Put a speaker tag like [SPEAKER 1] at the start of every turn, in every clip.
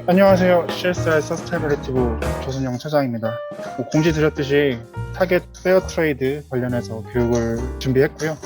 [SPEAKER 1] 안녕하세요. CSI 서스테이너리티 부 조순영 차장입니다. 공지 드렸듯이 타겟 페어 트레이드 관련해서 교육을 준비했고요.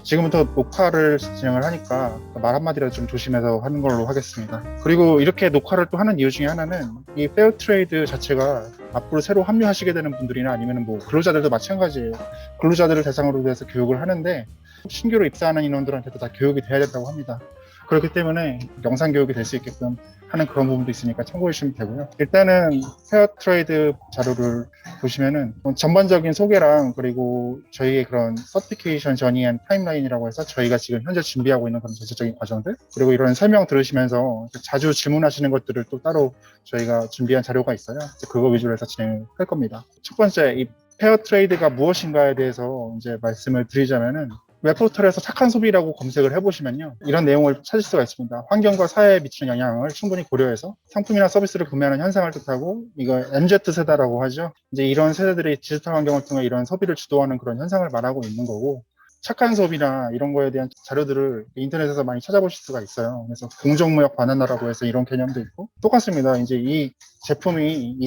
[SPEAKER 1] 지금부터 녹화를 진행을 하니까 말 한마디라도 좀 조심해서 하는 걸로 하겠습니다. 그리고 이렇게 녹화를 또 하는 이유 중에 하나는 이 페어 트레이드 자체가 앞으로 새로 합류하시게 되는 분들이나 아니면 뭐 근로자들도 마찬가지예요. 근로자들을 대상으로 해서 교육을 하는데 신규로 입사하는 인원들한테도 다 교육이 돼야 된다고 합니다. 그렇기 때문에 영상 교육이 될 수 있게끔 하는 그런 부분도 있으니까 참고해 주시면 되고요. 일단은 페어 트레이드 자료를 보시면은 전반적인 소개랑 그리고 저희의 그런 서티피케이션 전이한 타임라인이라고 해서 저희가 지금 현재 준비하고 있는 그런 전체적인 과정들 그리고 이런 설명 들으시면서 자주 질문하시는 것들을 또 따로 저희가 준비한 자료가 있어요. 그거 위주로 해서 진행을 할 겁니다. 첫 번째, 이 페어 트레이드가 무엇인가에 대해서 이제 말씀을 드리자면은 웹포털에서 착한 소비라고 검색을 해보시면요. 이런 내용을 찾을 수가 있습니다. 환경과 사회에 미치는 영향을 충분히 고려해서 상품이나 서비스를 구매하는 현상을 뜻하고 이거 MZ세대라고 하죠. 이제 이런 세대들이 디지털 환경을 통해 이런 소비를 주도하는 그런 현상을 말하고 있는 거고 착한 소비나 이런 거에 대한 자료들을 인터넷에서 많이 찾아보실 수가 있어요. 그래서 공정무역 바나나라고 해서 이런 개념도 있고 똑같습니다. 이제 이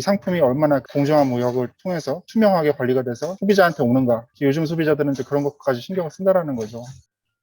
[SPEAKER 1] 상품이 얼마나 공정한 무역을 통해서 투명하게 관리가 돼서 소비자한테 오는가. 요즘 소비자들은 이제 그런 것까지 신경을 쓴다라는 거죠.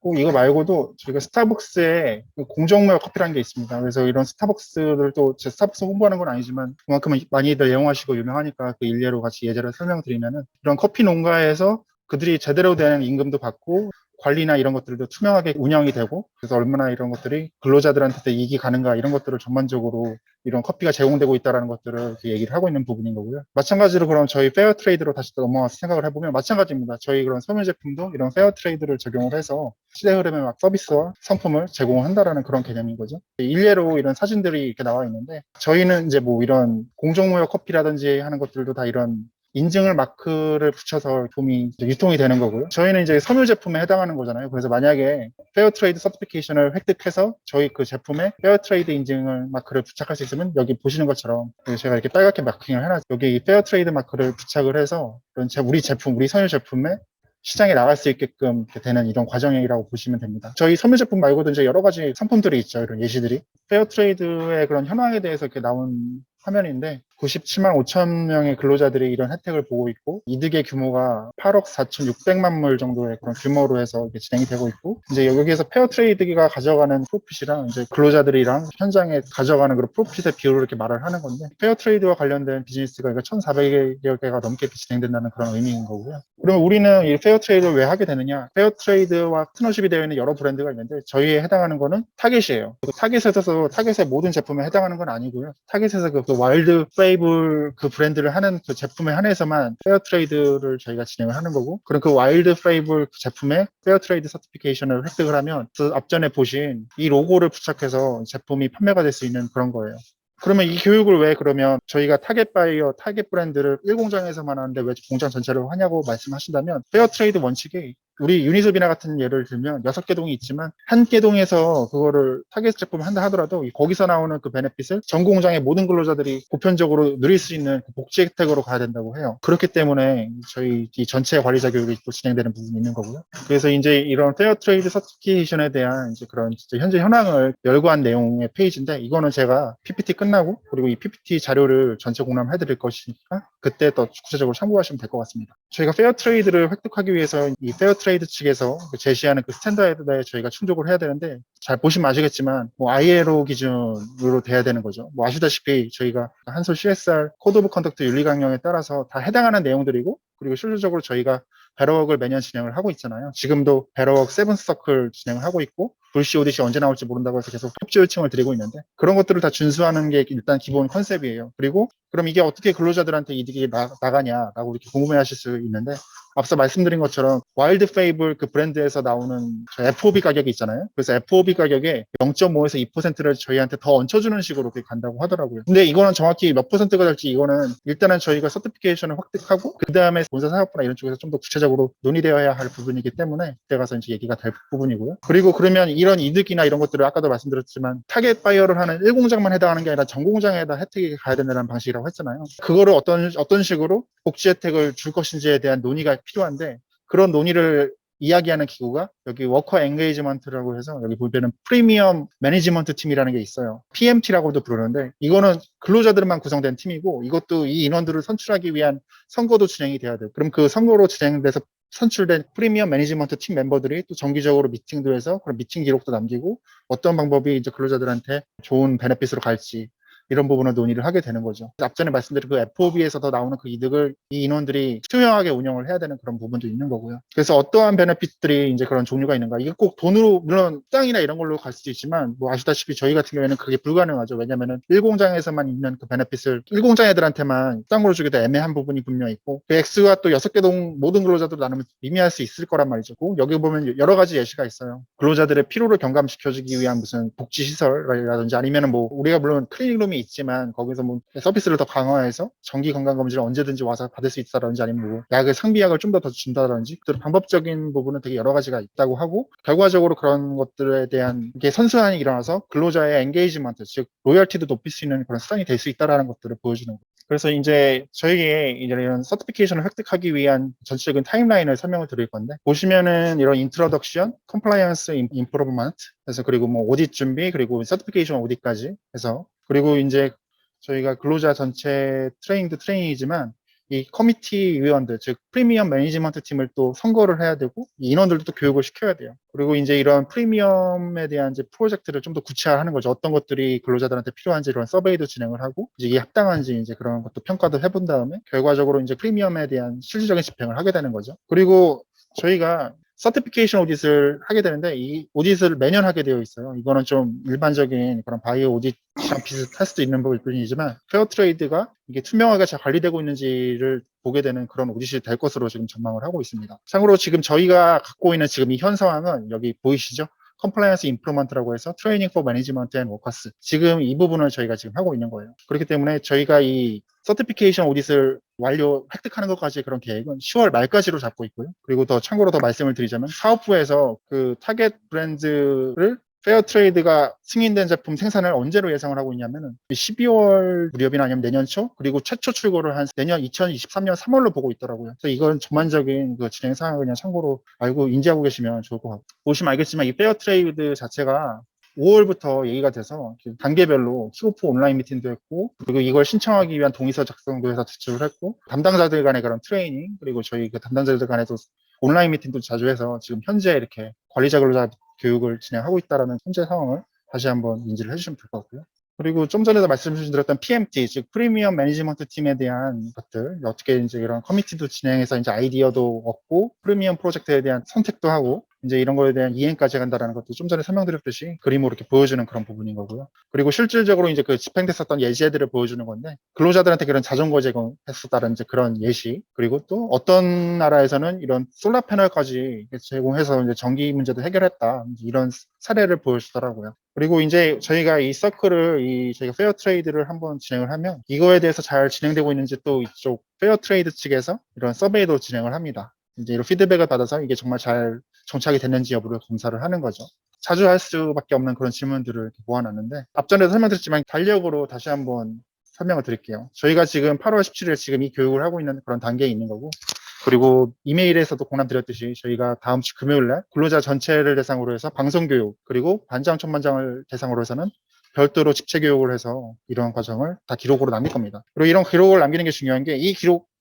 [SPEAKER 1] 꼭 이거 말고도 저희가 스타벅스에 공정무역 커피라는 게 있습니다. 그래서 이런 스타벅스를 또 제 스타벅스 홍보하는 건 아니지만 그만큼 많이들 애용하시고 유명하니까 그 일례로 같이 예제를 설명드리면은 이런 커피 농가에서 그들이 제대로 된 임금도 받고 관리나 이런 것들도 투명하게 운영이 되고 그래서 얼마나 이런 것들이 근로자들한테 이익이 가는가 이런 것들을 전반적으로 이런 커피가 제공되고 있다는 것들을 이렇게 얘기를 하고 있는 부분인 거고요. 마찬가지로 그럼 저희 페어 트레이드로 다시 또 넘어와서 생각을 해보면 마찬가지입니다. 저희 그런 섬유 제품도 이런 페어 트레이드를 적용을 해서 시대 흐름에 막 서비스와 상품을 제공한다라는 그런 개념인 거죠. 일례로 이런 사진들이 이렇게 나와 있는데 저희는 이제 뭐 이런 공정무역 커피라든지 하는 것들도 다 이런 인증을 마크를 붙여서 제품이 유통이 되는 거고요. 저희는 이제 섬유 제품에 해당하는 거잖아요. 그래서 만약에 페어 트레이드 서티피케이션을 획득해서 저희 그 제품에 페어 트레이드 인증을 마크를 부착할 수 있으면 여기 보시는 것처럼 제가 이렇게 빨갛게 마킹을 해놨죠. 여기 이 페어 트레이드 마크를 부착을 해서 우리 제품, 우리 섬유 제품에 시장에 나갈 수 있게끔 되는 이런 과정이라고 보시면 됩니다. 저희 섬유 제품 말고도 이제 여러 가지 상품들이 있죠. 이런 예시들이. 페어 트레이드의 그런 현황에 대해서 이렇게 나온 화면인데 97만 5천 명의 근로자들이 이런 혜택을 보고 있고 이득의 규모가 8억 4,600만 불 정도의 그런 규모로 해서 이렇게 진행이 되고 있고 이제 여기에서 페어 트레이드가 가져가는 프로핏이랑 이제 근로자들이랑 현장에 가져가는 그런 프로핏의 비율을 이렇게 말을 하는 건데 페어 트레이드와 관련된 비즈니스가 1,400여 개가 넘게 진행된다는 그런 의미인 거고요. 그러면 우리는 이 페어 트레이드를 왜 하게 되느냐? 페어 트레이드와 파트너십이 되어 있는 여러 브랜드가 있는데 저희에 해당하는 거는 타겟이에요. 타겟에서 타겟의 모든 제품에 해당하는 건 아니고요. 타겟에서 그 와일드 페이블 그 브랜드를 하는 그 제품에 한해서만 페어 트레이드를 저희가 진행을 하는 거고 그럼 그 와일드 페이블 제품에 페어 트레이드 서티피케이션을 획득을 하면 그 앞전에 보신 이 로고를 부착해서 제품이 판매가 될 수 있는 그런 거예요. 그러면 이 교육을 왜 그러면 저희가 타겟 바이어, 타겟 브랜드를 1공장에서만 하는데 왜 공장 전체를 하냐고 말씀하신다면 페어 트레이드 원칙이 우리 유니소비나 같은 예를 들면 6개 동이 있지만 한 개 동에서 그거를 타겟 제품을 한다 하더라도 거기서 나오는 그 베네핏을 전 공장의 모든 근로자들이 보편적으로 누릴 수 있는 그 복지 혜택으로 가야 된다고 해요. 그렇기 때문에 저희 이 전체 관리자 교육이 또 진행되는 부분이 있는 거고요. 그래서 이제 이런 페어 트레이드 서티피케이션에 대한 이제 그런 현재 현황을 열거한 내용의 페이지인데 이거는 제가 PPT 끝나고 그리고 이 PPT 자료를 전체 공람해 드릴 것이니까 그때 더 구체적으로 참고하시면 될 것 같습니다. 저희가 페어 트레이드를 획득하기 위해서 이 페어 트레이드 측에서 제시하는 그 스탠다드에 저희가 충족을 해야 되는데 잘 보시면 아시겠지만 뭐 ILO 기준으로 돼야 되는 거죠. 뭐 아시다시피 저희가 한솔 CSR 코드 오브 컨덕트 윤리 강령에 따라서 다 해당하는 내용들이고 그리고 실질적으로 저희가 배러웍을 매년 진행을 하고 있잖아요. 지금도 배러웍 세븐스 서클 진행을 하고 있고 불시 오디시 언제 나올지 모른다고 해서 계속 협조 요청을 드리고 있는데 그런 것들을 다 준수하는 게 일단 기본 컨셉이에요. 그리고 그럼 이게 어떻게 근로자들한테 이득이 나가냐라고 이렇게 궁금해하실 수 있는데 앞서 말씀드린 것처럼 와일드 페이블 그 브랜드에서 나오는 FOB 가격이 있잖아요. 그래서 FOB 가격에 0.5에서 2%를 저희한테 더 얹혀주는 식으로 그렇게 간다고 하더라고요. 근데 이거는 정확히 몇 퍼센트가 될지 이거는 일단은 저희가 서티피케이션을 획득하고 그 다음에 본사 사업부나 이런 쪽에서 좀 더 구체적으로 논의되어야 할 부분이기 때문에 그때 가서 이제 얘기가 될 부분이고요. 그리고 그러면 이런 이득이나 이런 것들을 아까도 말씀드렸지만 타겟 바이어를 하는 1공장만 해당하는 게 아니라 전 공장에다 혜택이 가야 된다는 방식이라고 했잖아요. 그거를 어떤 식으로 복지 혜택을 줄 것인지에 대한 논의가 필요한데 그런 논의를 이야기하는 기구가 여기 워커 엔게이지먼트라고 해서 여기 보면은 프리미엄 매니지먼트 팀이라는 게 있어요. PMT라고도 부르는데 이거는 근로자들만 구성된 팀이고 이것도 이 인원들을 선출하기 위한 선거도 진행이 돼야 돼요. 그럼 그 선거로 진행돼서 선출된 프리미엄 매니지먼트 팀 멤버들이 또 정기적으로 미팅도 해서 그런 미팅 기록도 남기고 어떤 방법이 이제 근로자들한테 좋은 베네핏으로 갈지 이런 부분을 논의를 하게 되는 거죠. 앞전에 말씀드린 그 FOB에서 더 나오는 그 이득을 이 인원들이 투명하게 운영을 해야 되는 그런 부분도 있는 거고요. 그래서 어떠한 베네핏들이 이제 그런 종류가 있는가? 이게 꼭 돈으로 물론 땅이나 이런 걸로 갈 수도 있지만 뭐 아시다시피 저희 같은 경우에는 그게 불가능하죠. 왜냐하면 1공장에서만 있는 그 베네핏을 1공장 애들한테만 땅으로 주기도 애매한 부분이 분명히 있고 그 X가 또 6개 동 모든 근로자들 나누면 미미할 수 있을 거란 말이죠. 여기 보면 여러 가지 예시가 있어요. 근로자들의 피로를 경감시켜주기 위한 무슨 복지시설이라든지 아니면은 뭐 우리가 물론 클리닉룸이 있지만 거기서 뭐 서비스를 더 강화해서 정기 건강검진을 언제든지 와서 받을 수 있다든지 아니면 뭐 약을 상비약을 좀 더 준다든지 방법적인 부분은 되게 여러 가지가 있다고 하고 결과적으로 그런 것들에 대한 이게 선순환이 일어나서 근로자의 엔게이지먼트 즉 로열티도 높일 수 있는 그런 수단이 될 수 있다라는 것들을 보여주는 거예요. 그래서 이제 저희의 이런 서티피케이션을 획득하기 위한 전체적인 타임라인을 설명을 드릴 건데 보시면은 이런 인트로덕션, 컴플라이언스 임프로브먼트 그래서 그리고 뭐 오딧 준비 그리고 서티피케이션 오딧까지 해서 그리고 이제 저희가 근로자 전체 트레이닝이지만 이 커미티 위원들, 즉 프리미엄 매니지먼트 팀을 또 선거를 해야 되고 이 인원들도 또 교육을 시켜야 돼요. 그리고 이제 이런 프리미엄에 대한 이제 프로젝트를 좀 더 구체화하는 거죠. 어떤 것들이 근로자들한테 필요한지 이런 서베이도 진행을 하고 이제 이게 합당한지 이제 그런 것도 평가도 해본 다음에 결과적으로 이제 프리미엄에 대한 실질적인 집행을 하게 되는 거죠. 그리고 저희가 서티피케이션 오딧을 하게 되는데 이 오딧을 매년 하게 되어 있어요. 이거는 좀 일반적인 그런 바이오 오딧이랑 비슷할 수도 있는 부분이지만 페어 트레이드가 이게 투명하게 잘 관리되고 있는지를 보게 되는 그런 오딧이 될 것으로 지금 전망을 하고 있습니다. 참고로 지금 저희가 갖고 있는 지금 이 현 상황은 여기 보이시죠? 컴플라이언스 임프루먼트라고 해서 트레이닝 포 매니지먼트 앤 워커스 지금 이 부분을 저희가 지금 하고 있는 거예요. 그렇기 때문에 저희가 이 서티피케이션 오딧을 획득하는 것까지 그런 계획은 10월 말까지로 잡고 있고요. 그리고 더 참고로 더 말씀을 드리자면 사업부에서 그 타겟 브랜드를 페어 트레이드가 승인된 제품 생산을 언제로 예상을 하고 있냐면은 12월 무렵이나 아니면 내년 초 그리고 최초 출고를 한 내년 2023년 3월로 보고 있더라고요. 그래서 이건 전반적인 그 진행 상황을 그냥 참고로 알고 인지하고 계시면 좋을 것 같고 보시면 알겠지만 이 페어 트레이드 자체가 5월부터 얘기가 돼서 단계별로 킥오프 온라인 미팅도 했고 그리고 이걸 신청하기 위한 동의서 작성도 해서 제출을 했고 담당자들 간의 그런 트레이닝 그리고 저희 그 담당자들 간에도 온라인 미팅도 자주 해서 지금 현재 이렇게 관리자 근로자 교육을 진행하고 있다는 현재 상황을 다시 한번 인지를 해주시면 될 것 같고요. 그리고 좀 전에도 말씀드렸던 PMT, 즉 프리미엄 매니지먼트 팀에 대한 것들 어떻게 이제 이런 커미티도 진행해서 이제 아이디어도 얻고 프리미엄 프로젝트에 대한 선택도 하고 이제 이런 거에 대한 이행까지 간다는 것도 좀 전에 설명드렸듯이 그림으로 이렇게 보여주는 그런 부분인 거고요. 그리고 실질적으로 이제 그 집행됐었던 예제들을 보여주는 건데 근로자들한테 그런 자전거 제공했었다는 이제 그런 예시 그리고 또 어떤 나라에서는 이런 솔라 패널까지 제공해서 이제 전기 문제도 해결했다 이런 사례를 보여주더라고요. 그리고 이제 저희가 이 서클을 저희가 페어 트레이드를 한번 진행을 하면 이거에 대해서 잘 진행되고 있는지 또 이쪽 페어 트레이드 측에서 이런 서베이도 진행을 합니다. 이제 이런 피드백을 받아서 이게 정말 잘 정착이 됐는지 여부를 검사를 하는 거죠. 자주 할 수밖에 없는 그런 질문들을 모아놨는데 앞전에도 설명드렸지만 간략으로 다시 한번 설명을 드릴게요. 저희가 지금 8월 17일 지금 이 교육을 하고 있는 그런 단계에 있는 거고 그리고 이메일에서도 공람드렸듯이 저희가 다음 주 금요일날 근로자 전체를 대상으로 해서 방송교육 그리고 반장, 천반장을 대상으로 해서는 별도로 집체교육을 해서 이런 과정을 다 기록으로 남길 겁니다. 그리고 이런 기록을 남기는 게 중요한 게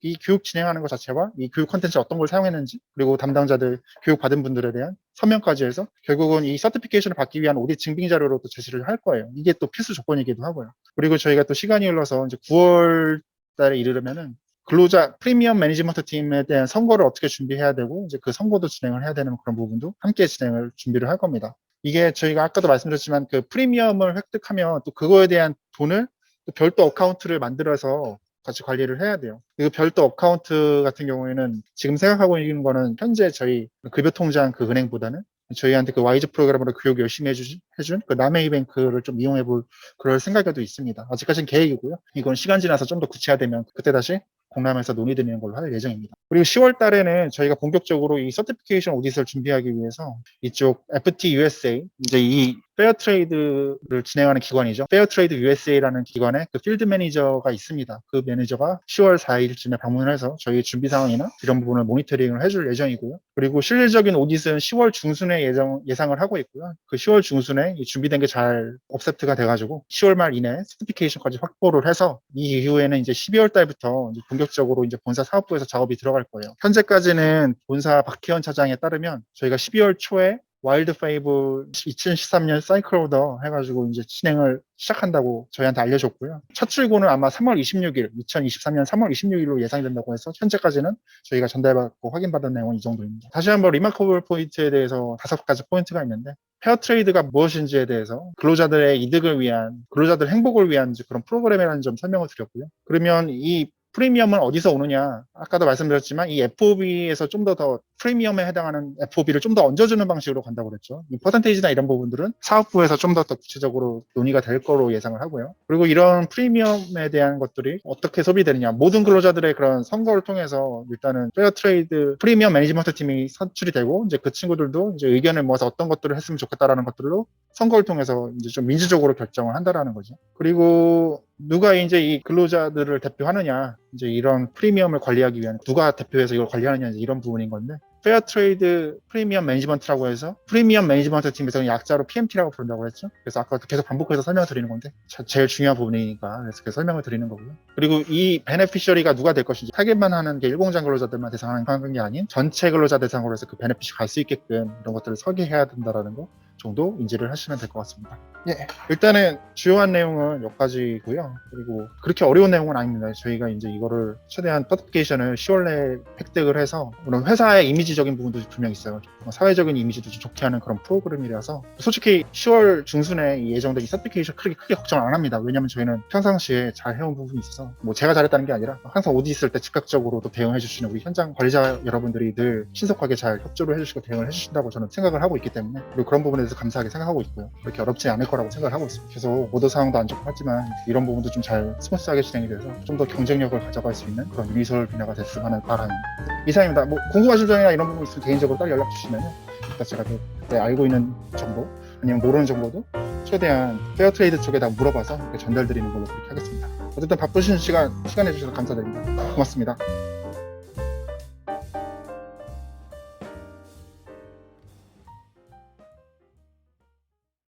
[SPEAKER 1] 이 교육 진행하는 것 자체와 이 교육 콘텐츠 어떤 걸 사용했는지 그리고 담당자들 교육 받은 분들에 대한 서명까지 해서 결국은 이 서티피케이션을 받기 위한 오딧 증빙 자료로 또 제시를 할 거예요. 이게 또 필수 조건이기도 하고요. 그리고 저희가 또 시간이 흘러서 이제 9월 달에 이르면은 근로자 프리미엄 매니지먼트 팀에 대한 선거를 어떻게 준비해야 되고 이제 그 선거도 진행을 해야 되는 그런 부분도 함께 진행을 준비를 할 겁니다. 이게 저희가 아까도 말씀드렸지만 그 프리미엄을 획득하면 또 그거에 대한 돈을 또 별도 어카운트를 만들어서 같이 관리를 해야 돼요. 그 별도 어카운트 같은 경우에는 지금 생각하고 있는 거는 현재 저희 급여통장 그 은행보다는 저희한테 그 와이즈 프로그램으로 교육 열심히 해준 그 남해이뱅크를 좀 이용해 볼 그럴 생각도 있습니다. 아직까지는 계획이고요. 이건 시간 지나서 좀 더 구체화되면 그때 다시 공람에서 논의드리는 걸로 할 예정입니다. 그리고 10월 달에는 저희가 본격적으로 이 서티피케이션 오디트를 준비하기 위해서 이쪽 FT USA, 이제 이 페어트레이드를 진행하는 기관이죠. 페어트레이드 USA라는 기관에 그 필드 매니저가 있습니다. 그 매니저가 10월 4일쯤에 방문을 해서 저희 준비 상황이나 이런 부분을 모니터링을 해줄 예정이고요. 그리고 실질적인 오디트는 10월 중순에 예상을 하고 있고요. 그 10월 중순에 준비된 게 잘 업세트가 돼가지고 10월 말 이내 서티피케이션까지 확보를 해서 이 이후에는 이제 12월 달부터 이제 본격적으로 이제 본사 사업부에서 작업이 들어갈 거예요. 현재까지는 본사 박희원 차장에 따르면 저희가 12월 초에 와일드 페이블 2013년 사이클 오더 해가지고 이제 진행을 시작한다고 저희한테 알려줬고요. 첫 출고는 아마 3월 26일, 2023년 3월 26일로 예상이 된다고 해서 현재까지는 저희가 전달받고 확인받은 내용은 이 정도입니다. 다시 한번 리마커블 포인트에 대해서 5가지 포인트가 있는데 페어트레이드가 무엇인지에 대해서 근로자들의 이득을 위한, 근로자들 행복을 위한 그런 프로그램이라는 점 설명을 드렸고요. 그러면 이 프리미엄은 어디서 오느냐? 아까도 말씀드렸지만 이 FOB에서 좀 더 프리미엄에 해당하는 FOB를 좀 더 얹어주는 방식으로 간다고 그랬죠. 이 퍼센테이지나 이런 부분들은 사업부에서 좀 더 구체적으로 논의가 될 거로 예상을 하고요. 그리고 이런 프리미엄에 대한 것들이 어떻게 소비되느냐. 모든 근로자들의 그런 선거를 통해서 일단은 페어트레이드 프리미엄 매니지먼트 팀이 선출이 되고 이제 그 친구들도 이제 의견을 모아서 어떤 것들을 했으면 좋겠다라는 것들로 선거를 통해서 이제 좀 민주적으로 결정을 한다라는 거죠. 그리고 누가 이제 이 근로자들을 대표하느냐, 이제 이런 프리미엄을 관리하기 위한 누가 대표해서 이걸 관리하느냐, 이제 이런 부분인 건데, 페어트레이드 프리미엄 매니지먼트라고 해서 프리미엄 매니지먼트 팀에서는 약자로 PMT라고 부른다고 했죠. 그래서 아까 계속 반복해서 설명을 드리는 건데 제일 중요한 부분이니까 그래서 설명을 드리는 거고요. 그리고 이 베네피셔리가 누가 될 것인지 타겟만 하는 게 일공장 근로자들만 대상하는 게 아닌 전체 근로자 대상으로 해서 그 베네핏이 갈 수 있게끔 이런 것들을 설계해야 된다라는 거 정도 인지를 하시면 될 것 같습니다. 예, 일단은 주요한 내용은 여기까지고요. 그리고 그렇게 어려운 내용은 아닙니다. 저희가 이제 이거를 최대한 서티피케이션을 10월 내에 획득을 해서 물론 회사의 이미지적인 부분도 분명 있어요. 사회적인 이미지도 좀 좋게 하는 그런 프로그램이라서 솔직히 10월 중순에 예정된 이 서티피케이션 크게 걱정 안 합니다. 왜냐하면 저희는 평상시에 잘 해온 부분이 있어서 뭐 제가 잘했다는 게 아니라 항상 오디 있을 때 즉각적으로 또 대응해 주시는 우리 현장 관리자 여러분들이 늘 신속하게 잘 협조를 해주시고 대응을 해주신다고 저는 생각을 하고 있기 때문에 그리고 그런 부분에 대해서 감사하게 생각하고 있고요. 그렇게 어렵지 않을 거라고 생각을 하고 있습니다. 계속 오더 상황도 안 좋고 하지만 이런 부분도 좀 잘 스무스하게 진행이 돼서 좀 더 경쟁력을 가져갈 수 있는 그런 유니솔 분야가 됐으면 하는 바람입니다. 이상입니다. 뭐 궁금하신 점이나 이런 부분 있으면 개인적으로 따로 연락 주시면 일단 제가 그때 알고 있는 정보 아니면 모르는 정보도 최대한 페어트레이드 쪽에다 물어봐서 전달드리는 걸로 그렇게 하겠습니다. 어쨌든 바쁘신 시간 내주셔서 감사드립니다. 고맙습니다.